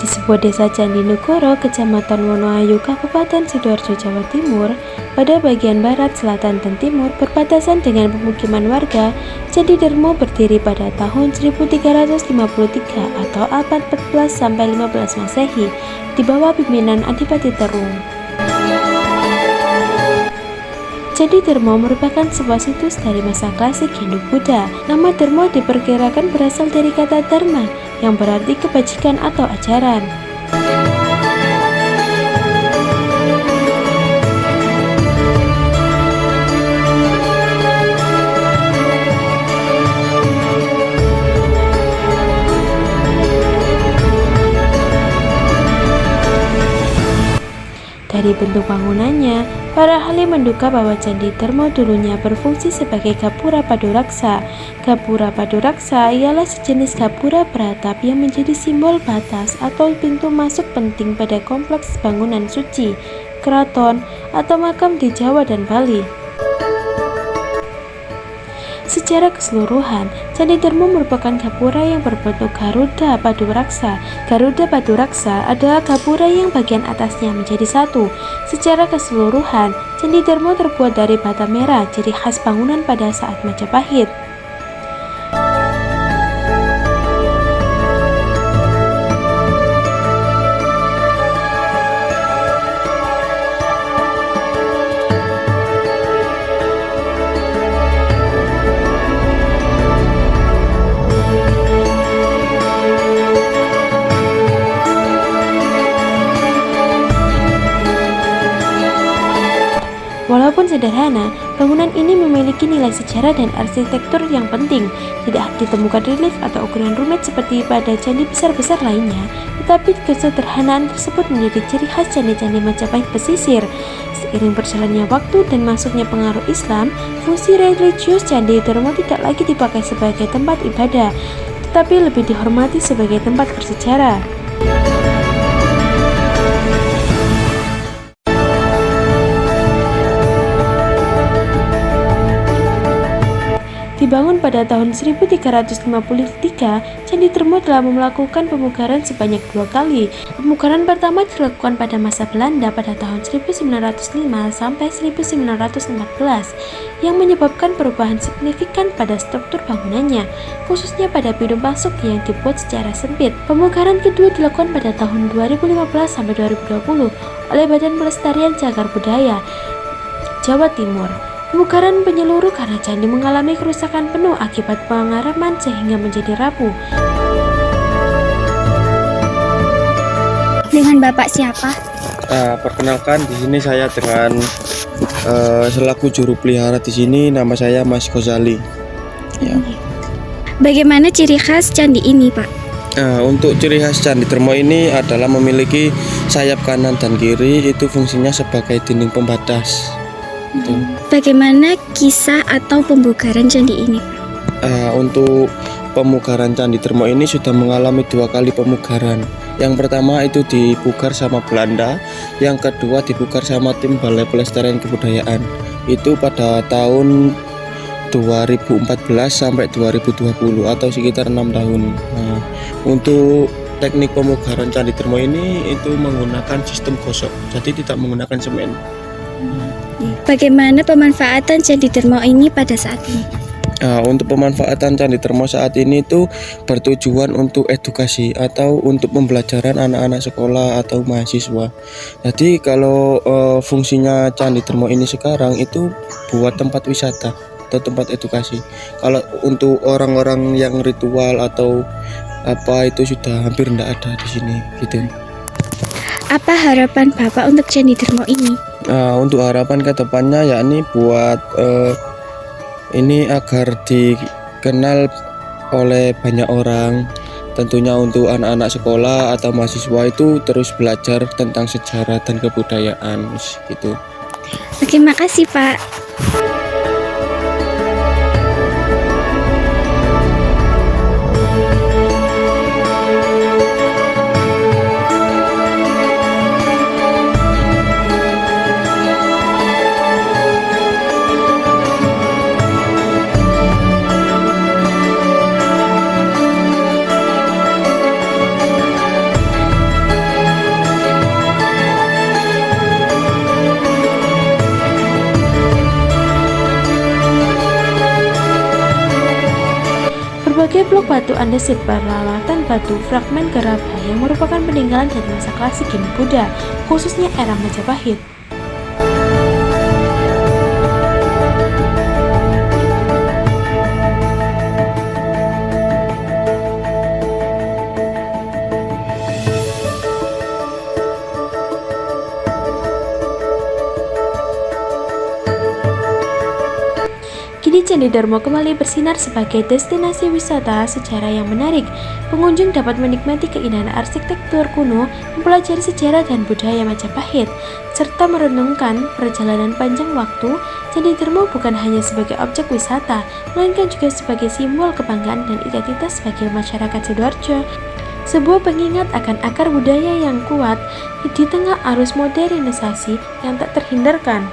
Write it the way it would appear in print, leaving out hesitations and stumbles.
sebuah desa Candinegoro, Kecamatan Wonoayu, Kabupaten Sidoarjo, Jawa Timur, pada bagian barat, selatan, dan timur berbatasan dengan pemukiman warga, Candi Dermo berdiri pada tahun 1353 atau abad 14 sampai 15 Masehi di bawah pimpinan Adipati Terung. Candi Dermo merupakan sebuah situs dari masa klasik Hindu-Buddha. Nama Dermo diperkirakan berasal dari kata dharma, yang berarti kebajikan atau ajaran. Dari bentuk bangunannya, para ahli menduga bahwa Candi Dermo dulunya berfungsi sebagai gapura paduraksa. Gapura paduraksa ialah sejenis gapura beratap yang menjadi simbol batas atau pintu masuk penting pada kompleks bangunan suci, keraton, atau makam di Jawa dan Bali. Secara keseluruhan, Candi Dermo merupakan gapura yang berbentuk Garuda Paduraksa. Garuda Paduraksa adalah gapura yang bagian atasnya menjadi satu. Secara keseluruhan, Candi Dermo terbuat dari bata merah, ciri khas bangunan pada saat Majapahit. Walaupun sederhana, bangunan ini memiliki nilai sejarah dan arsitektur yang penting. Tidak ditemukan relief atau ukuran rumit seperti pada candi besar-besar lainnya, tetapi kesederhanaan tersebut menjadi ciri khas candi-candi Majapahit pesisir. Seiring berjalannya waktu dan masuknya pengaruh Islam, fungsi religius Candi Dermo tidak lagi dipakai sebagai tempat ibadah, tetapi lebih dihormati sebagai tempat bersejarah. Dibangun pada tahun 1353, Candi Dermo telah melakukan pemugaran sebanyak 2 kali. Pemugaran pertama dilakukan pada masa Belanda pada tahun 1905 sampai 1914, yang menyebabkan perubahan signifikan pada struktur bangunannya, khususnya pada pintu masuk yang dibuat secara sempit. Pemugaran kedua dilakukan pada tahun 2015 sampai 2020 oleh Badan Pelestarian Cagar Budaya Jawa Timur. Pemugaran menyeluruh karena candi mengalami kerusakan penuh akibat pengaraman sehingga menjadi rapuh. Dengan Bapak siapa? Perkenalkan, di sini saya dengan selaku juru pelihara di sini, nama saya Mas Ghazali. Ya. Bagaimana ciri khas candi ini, Pak? Untuk ciri khas Candi Dermo ini adalah memiliki sayap kanan dan kiri, itu fungsinya sebagai dinding pembatas. Bagaimana kisah atau pembugaran candi ini? Untuk pemugaran Candi Dermo ini sudah mengalami 2 kali pemugaran. Yang pertama itu dipugar sama Belanda, yang kedua dipugar sama tim Balai Pelestarian Kebudayaan. Itu pada tahun 2014 sampai 2020 atau sekitar 6 tahun. Untuk teknik pemugaran Candi Dermo ini itu menggunakan sistem gosok, jadi tidak menggunakan semen. Bagaimana pemanfaatan Candi Dermo ini pada saat ini? Untuk pemanfaatan Candi Dermo saat ini itu bertujuan untuk edukasi atau untuk pembelajaran anak-anak sekolah atau mahasiswa. Jadi kalau fungsinya Candi Dermo ini sekarang itu buat tempat wisata atau tempat edukasi. Kalau untuk orang-orang yang ritual atau apa itu sudah hampir tidak ada di sini gitu. Apa harapan Bapak untuk Candi Dermo ini? Untuk harapan ke depannya yakni buat ini agar dikenal oleh banyak orang, tentunya untuk anak-anak sekolah atau mahasiswa itu terus belajar tentang sejarah dan kebudayaan gitu. Terima kasih, Pak. Sebagai blok batu andesit berlalatan batu fragmen gerabah yang merupakan peninggalan dari masa klasik Hindu Buddha, khususnya era Majapahit. Kini Candi Darmo kembali bersinar sebagai destinasi wisata sejarah yang menarik. Pengunjung dapat menikmati keindahan arsitektur kuno, mempelajari sejarah dan budaya Majapahit, serta merenungkan perjalanan panjang waktu. Candi Darmo bukan hanya sebagai objek wisata, melainkan juga sebagai simbol kebanggaan dan identitas bagi masyarakat Sidoarjo. Sebuah pengingat akan akar budaya yang kuat di tengah arus modernisasi yang tak terhindarkan.